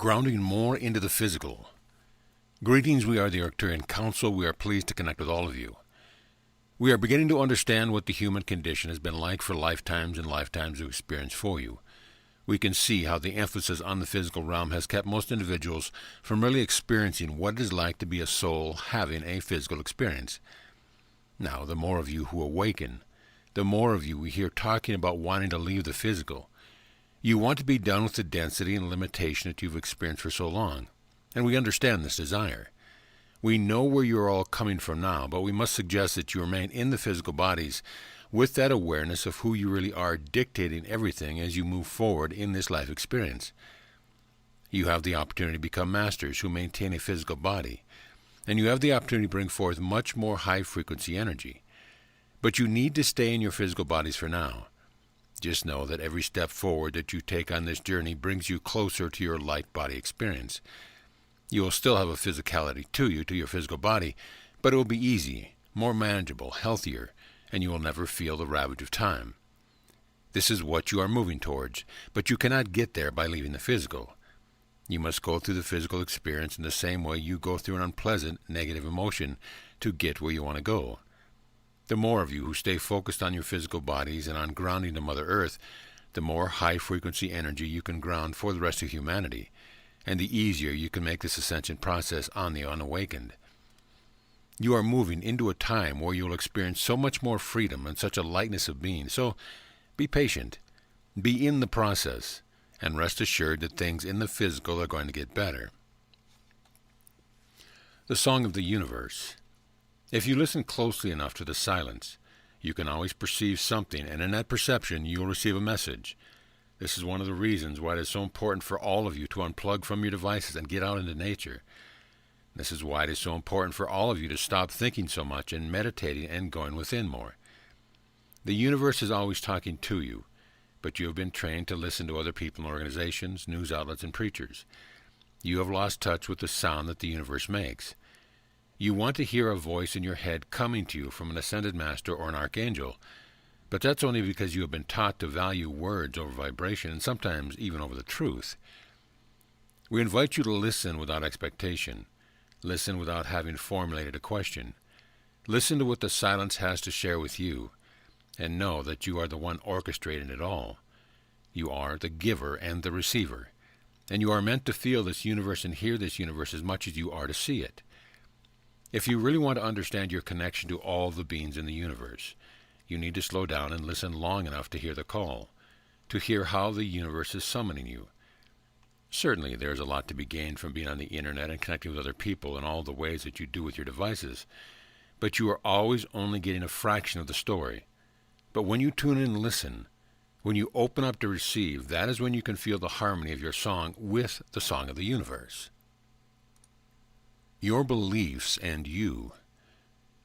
grounding more into the physical. Greetings, we are the Arcturian Council. We are pleased to connect with all of you. We are beginning to understand what the human condition has been like for lifetimes and lifetimes of experience for you. We can see how the emphasis on the physical realm has kept most individuals from really experiencing what it is like to be a soul having a physical experience. Now, the more of you who awaken, the more of you we hear talking about wanting to leave the physical. You want to be done with the density and limitation that you've experienced for so long, and we understand this desire. We know where you're all coming from now, but we must suggest that you remain in the physical bodies with that awareness of who you really are dictating everything as you move forward in this life experience. You have the opportunity to become masters who maintain a physical body, and you have the opportunity to bring forth much more high-frequency energy. But you need to stay in your physical bodies for now. Just know that every step forward that you take on this journey brings you closer to your light body experience. You will still have a physicality to you, to your physical body, but it will be easy, more manageable, healthier, and you will never feel the ravage of time. This is what you are moving towards, but you cannot get there by leaving the physical. You must go through the physical experience in the same way you go through an unpleasant, negative emotion to get where you want to go. The more of you who stay focused on your physical bodies and on grounding to Mother Earth, the more high-frequency energy you can ground for the rest of humanity, and the easier you can make this ascension process on the unawakened. You are moving into a time where you will experience so much more freedom and such a lightness of being. So be patient, be in the process, and rest assured that things in the physical are going to get better. The Song of the Universe. If you listen closely enough to the silence, you can always perceive something, and in that perception you will receive a message. This is one of the reasons why it is so important for all of you to unplug from your devices and get out into nature. This is why it is so important for all of you to stop thinking so much and meditating and going within more. The universe is always talking to you, but you have been trained to listen to other people and organizations, news outlets, and preachers. You have lost touch with the sound that the universe makes. You want to hear a voice in your head coming to you from an ascended master or an archangel, but that's only because you have been taught to value words over vibration and sometimes even over the truth. We invite you to listen without expectation. Listen without having formulated a question. Listen to what the silence has to share with you, and know that you are the one orchestrating it all. You are the giver and the receiver, and you are meant to feel this universe and hear this universe as much as you are to see it. If you really want to understand your connection to all the beings in the universe, you need to slow down and listen long enough to hear the call, to hear how the universe is summoning you. Certainly, there is a lot to be gained from being on the internet and connecting with other people in all the ways that you do with your devices, but you are always only getting a fraction of the story. But when you tune in and listen, when you open up to receive, that is when you can feel the harmony of your song with the song of the universe. Your beliefs and you.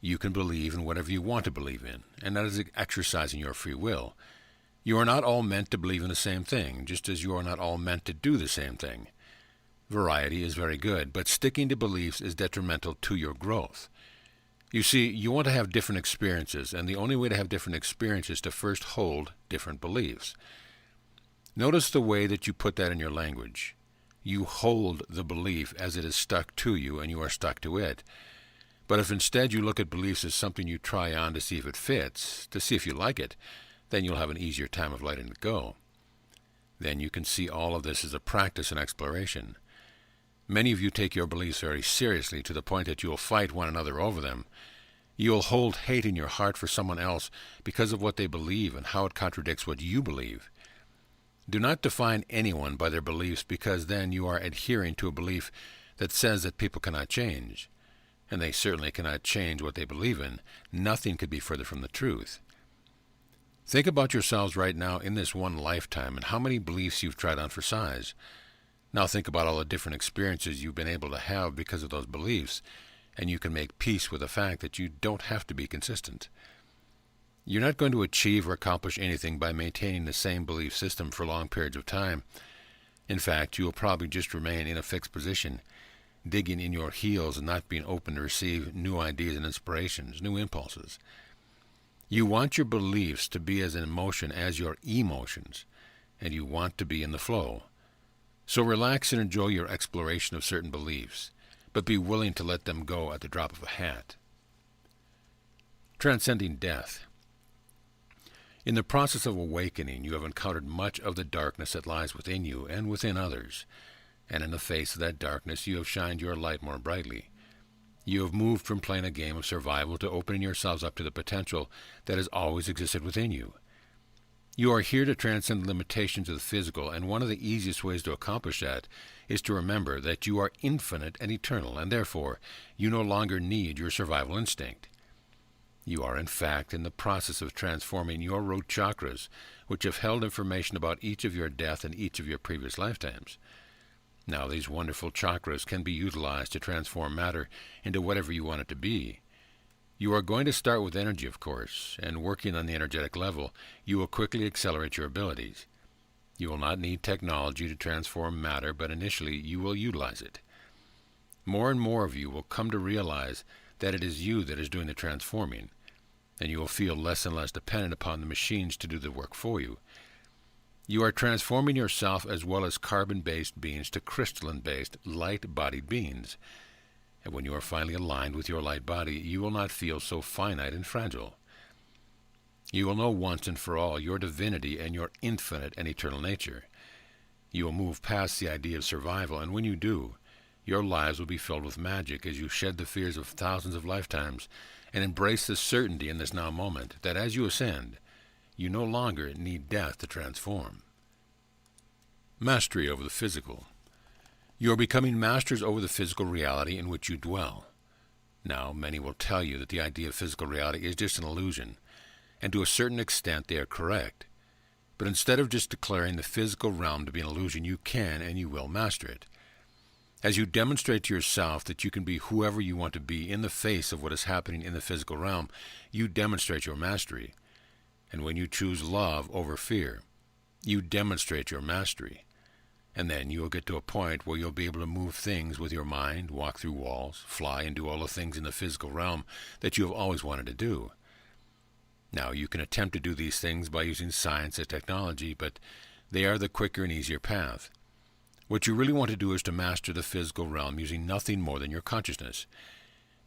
You can believe in whatever you want to believe in, and that is exercising your free will. You are not all meant to believe in the same thing, just as you are not all meant to do the same thing. Variety is very good, but sticking to beliefs is detrimental to your growth. You see, you want to have different experiences, and the only way to have different experiences is to first hold different beliefs. Notice the way that you put that in your language. You hold the belief as it is stuck to you, and you are stuck to it. But if instead you look at beliefs as something you try on to see if it fits, to see if you like it, then you'll have an easier time of letting it go. Then you can see all of this as a practice and exploration. Many of you take your beliefs very seriously to the point that you will fight one another over them. You will hold hate in your heart for someone else because of what they believe and how it contradicts what you believe. Do not define anyone by their beliefs, because then you are adhering to a belief that says that people cannot change. And they certainly cannot change what they believe in. Nothing could be further from the truth. Think about yourselves right now in this one lifetime and how many beliefs you've tried on for size. Now think about all the different experiences you've been able to have because of those beliefs, and you can make peace with the fact that you don't have to be consistent. You're not going to achieve or accomplish anything by maintaining the same belief system for long periods of time. In fact, you will probably just remain in a fixed position, digging in your heels and not being open to receive new ideas and inspirations, new impulses. You want your beliefs to be as in motion as your emotions, and you want to be in the flow. So relax and enjoy your exploration of certain beliefs, but be willing to let them go at the drop of a hat. Transcending death. In the process of awakening, you have encountered much of the darkness that lies within you and within others, and in the face of that darkness you have shined your light more brightly. You have moved from playing a game of survival to opening yourselves up to the potential that has always existed within you. You are here to transcend the limitations of the physical, and one of the easiest ways to accomplish that is to remember that you are infinite and eternal, and therefore you no longer need your survival instinct. You are in fact in the process of transforming your root chakras, which have held information about each of your death and each of your previous lifetimes. Now these wonderful chakras can be utilized to transform matter into whatever you want it to be. You are going to start with energy, of course, and working on the energetic level, you will quickly accelerate your abilities. You will not need technology to transform matter, but initially you will utilize it. More and more of you will come to realize that it is you that is doing the transforming, and you will feel less and less dependent upon the machines to do the work for you. You are transforming yourself as well as carbon-based beings to crystalline-based, light-bodied beings. And when you are finally aligned with your light body, you will not feel so finite and fragile. You will know once and for all your divinity and your infinite and eternal nature. You will move past the idea of survival, and when you do, your lives will be filled with magic as you shed the fears of thousands of lifetimes and embrace the certainty in this now moment that as you ascend, you no longer need death to transform. Mastery over the physical. You are becoming masters over the physical reality in which you dwell. Now, many will tell you that the idea of physical reality is just an illusion, and to a certain extent they are correct. But instead of just declaring the physical realm to be an illusion, you can and you will master it. As you demonstrate to yourself that you can be whoever you want to be in the face of what is happening in the physical realm, you demonstrate your mastery. And when you choose love over fear, you demonstrate your mastery. And then you will get to a point where you'll be able to move things with your mind, walk through walls, fly, and do all the things in the physical realm that you have always wanted to do. Now, you can attempt to do these things by using science and technology, but they are the quicker and easier path. What you really want to do is to master the physical realm using nothing more than your consciousness.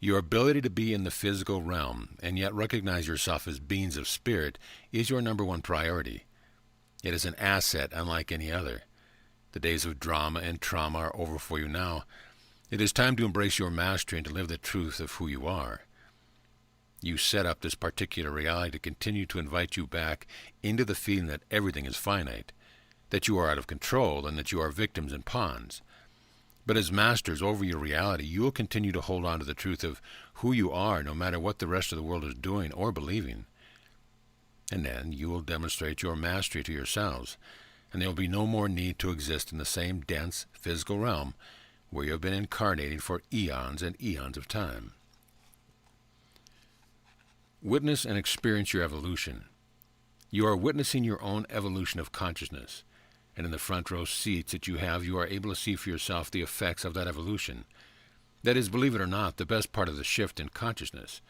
Your ability to be in the physical realm and yet recognize yourself as beings of spirit is your number one priority. It is an asset unlike any other. The days of drama and trauma are over for you now. It is time to embrace your mastery and to live the truth of who you are. You set up this particular reality to continue to invite you back into the feeling that everything is finite, that you are out of control, and that you are victims and pawns. But as masters over your reality, you will continue to hold on to the truth of who you are no matter what the rest of the world is doing or believing. And then you will demonstrate your mastery to yourselves, and there will be no more need to exist in the same dense physical realm where you have been incarnating for eons and eons of time. Witness and experience your evolution. You are witnessing your own evolution of consciousness, and in the front row seats that you have, you are able to see for yourself the effects of that evolution. That is, believe it or not, the best part of the shift in consciousness.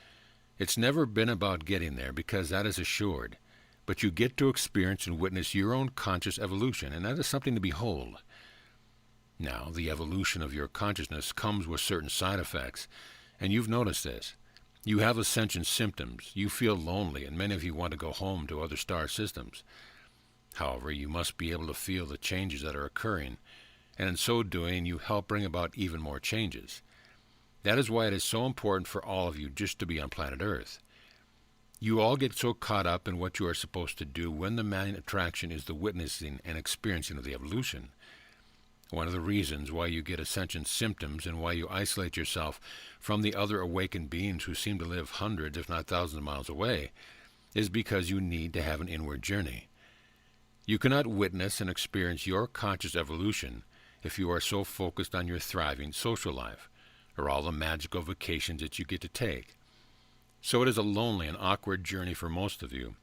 It's never been about getting there, because that is assured, but you get to experience and witness your own conscious evolution, and that is something to behold. Now, the evolution of your consciousness comes with certain side effects, and you've noticed this. You have Ascension symptoms, you feel lonely, and many of you want to go home to other star systems. However, you must be able to feel the changes that are occurring, and in so doing, you help bring about even more changes. That is why it is so important for all of you just to be on planet Earth. You all get so caught up in what you are supposed to do when the main attraction is the witnessing and experiencing of the evolution. One of the reasons why you get Ascension symptoms and why you isolate yourself from the other awakened beings who seem to live hundreds, if not thousands of miles away, is because you need to have an inward journey. You cannot witness and experience your conscious evolution if you are so focused on your thriving social life, or all the magical vacations that you get to take. So it is a lonely and awkward journey for most of you.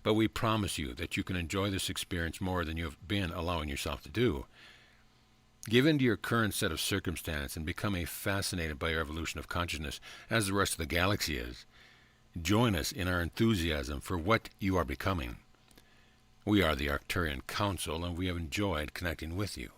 But we promise you that you can enjoy this experience more than you have been allowing yourself to do. Give in to your current set of circumstance and become fascinated by your evolution of consciousness as the rest of the galaxy is. Join us in our enthusiasm for what you are becoming. We are the Arcturian Council, and we have enjoyed connecting with you.